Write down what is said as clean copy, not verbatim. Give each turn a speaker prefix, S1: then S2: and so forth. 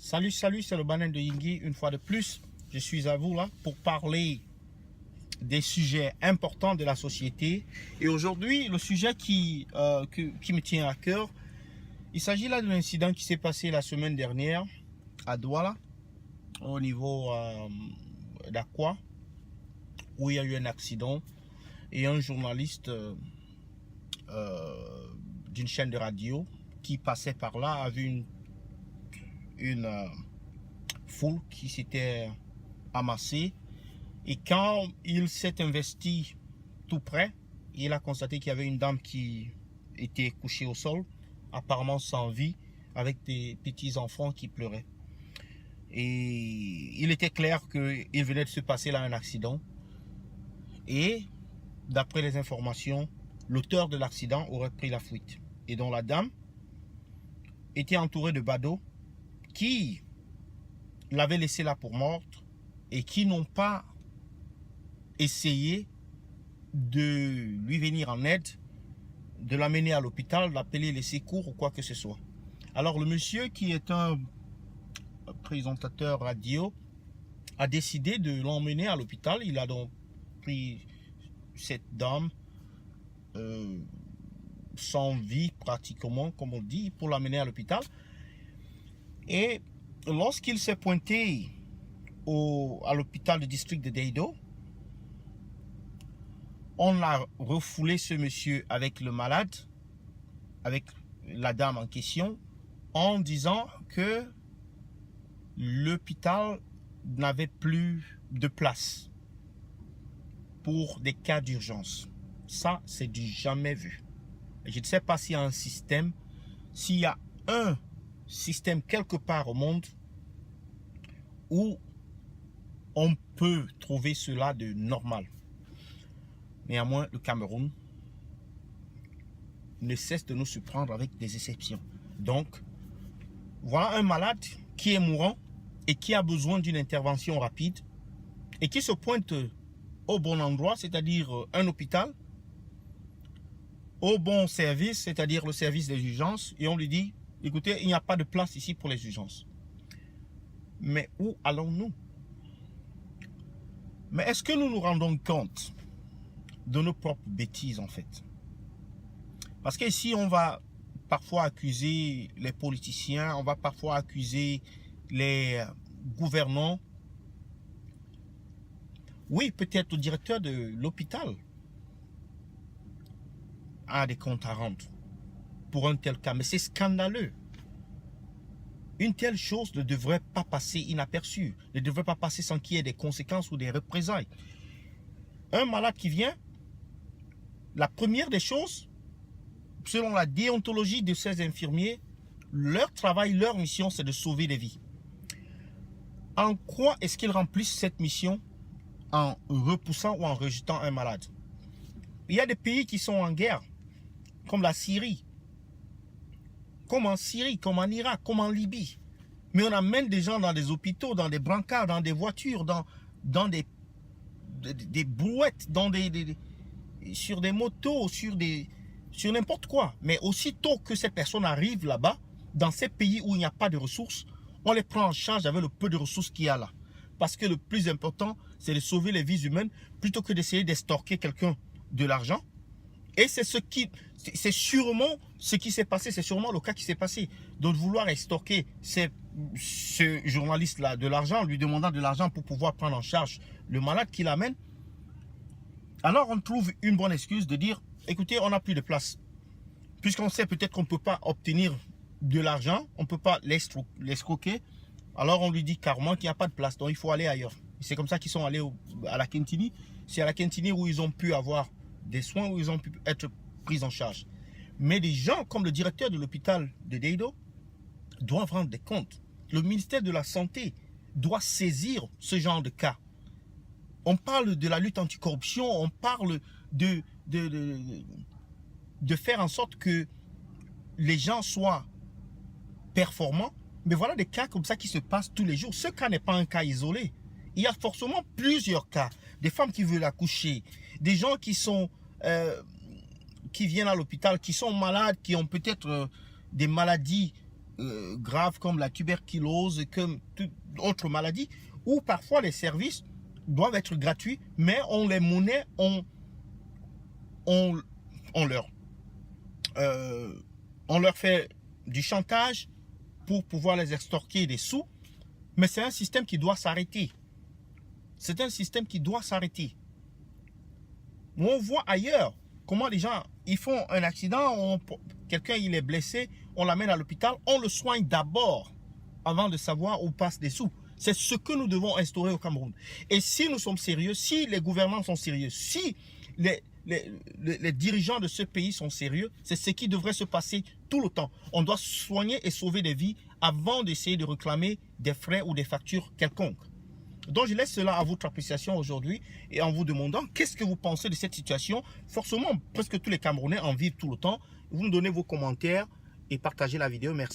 S1: Salut, c'est le Banane de Yingui. Une fois de plus, je suis à vous là pour parler des sujets importants de la société. Et aujourd'hui, le sujet qui me tient à cœur, il s'agit là d'un incident qui s'est passé la semaine dernière à Douala, au niveau d'Aqua, où il y a eu un accident et un journaliste d'une chaîne de radio qui passait par là a vu une foule qui s'était amassée, et quand il s'est investi tout près, il a constaté qu'il y avait une dame qui était couchée au sol, apparemment sans vie, avec des petits enfants qui pleuraient. Et il était clair qu'il venait de se passer là un accident, et d'après les informations, l'auteur de l'accident aurait pris la fuite, et dont la dame était entourée de badauds qui l'avaient laissé là pour morte et qui n'ont pas essayé de lui venir en aide, de l'amener à l'hôpital, d'appeler les secours ou quoi que ce soit. Alors le monsieur, qui est un présentateur radio, a décidé de l'emmener à l'hôpital. Il a donc pris cette dame sans vie pratiquement, comme on dit, pour l'amener à l'hôpital. Et lorsqu'il s'est pointé à l'hôpital du district de Deido, on a refoulé ce monsieur avec le malade, avec la dame en question, en disant que l'hôpital n'avait plus de place pour des cas d'urgence. Ça, c'est du jamais vu. Je ne sais pas s'il y a un système, s'il y a un système quelque part au monde où on peut trouver cela de normal. Néanmoins, le Cameroun ne cesse de nous surprendre avec des exceptions. Donc, voilà un malade qui est mourant et qui a besoin d'une intervention rapide et qui se pointe au bon endroit, c'est-à-dire un hôpital, au bon service, c'est-à-dire le service des urgences, et on lui dit: écoutez, il n'y a pas de place ici pour les urgences. Mais où allons-nous? Mais est-ce que nous nous rendons compte de nos propres bêtises en fait? Parce qu'ici, on va parfois accuser les politiciens, on va parfois accuser les gouvernants. Oui, peut-être le directeur de l'hôpital a des comptes à rendre pour un tel cas, mais c'est scandaleux. Une telle chose ne devrait pas passer inaperçue, ne devrait pas passer sans qu'il y ait des conséquences ou des représailles. Un malade qui vient, la première des choses, selon la déontologie de ces infirmiers, leur travail, leur mission, c'est de sauver des vies. En quoi est-ce qu'ils remplissent cette mission? En repoussant ou en rejetant un malade? Il y a des pays qui sont en guerre, comme la Syrie, comme en Syrie, comme en Irak, comme en Libye. Mais on amène des gens dans des hôpitaux, dans des brancards, dans des voitures, dans des brouettes, sur des motos, sur n'importe quoi. Mais aussitôt que ces personnes arrivent là-bas, dans ces pays où il n'y a pas de ressources, on les prend en charge avec le peu de ressources qu'il y a là. Parce que le plus important, c'est de sauver les vies humaines plutôt que d'essayer d'extorquer quelqu'un de l'argent. Et c'est sûrement ce qui s'est passé, c'est sûrement le cas qui s'est passé. Donc vouloir extorquer ce journaliste-là de l'argent, lui demandant de l'argent pour pouvoir prendre en charge le malade qu'il amène. Alors on trouve une bonne excuse de dire: écoutez, on n'a plus de place. Puisqu'on sait peut-être qu'on ne peut pas obtenir de l'argent, on ne peut pas l'escroquer, alors on lui dit carrément qu'il n'y a pas de place, donc il faut aller ailleurs. C'est comme ça qu'ils sont allés à la Kentini. C'est à la Kentini où ils ont pu avoir des soins, où ils ont pu être pris en charge. Mais des gens comme le directeur de l'hôpital de Deido doivent rendre des comptes. Le ministère de la Santé doit saisir ce genre de cas. On parle de la lutte anticorruption, on parle de faire en sorte que les gens soient performants. Mais voilà des cas comme ça qui se passent tous les jours. Ce cas n'est pas un cas isolé. Il y a forcément plusieurs cas. Des femmes qui veulent accoucher, des gens qui viennent à l'hôpital, qui sont malades, qui ont peut-être des maladies graves comme la tuberculose, comme toute autre maladie, où parfois les services doivent être gratuits, mais on les monnaie, on leur fait du chantage pour pouvoir les extorquer des sous. Mais c'est un système qui doit s'arrêter. C'est un système qui doit s'arrêter. On voit ailleurs comment les gens, ils font un accident, quelqu'un il est blessé, on l'amène à l'hôpital, on le soigne d'abord avant de savoir où passent des sous. C'est ce que nous devons instaurer au Cameroun. Et si nous sommes sérieux, si les gouvernants sont sérieux, si les dirigeants de ce pays sont sérieux, c'est ce qui devrait se passer tout le temps. On doit soigner et sauver des vies avant d'essayer de réclamer des frais ou des factures quelconques. Donc je laisse cela à votre appréciation aujourd'hui et en vous demandant qu'est-ce que vous pensez de cette situation. Forcément, presque tous les Camerounais en vivent tout le temps. Vous nous donnez vos commentaires et partagez la vidéo. Merci.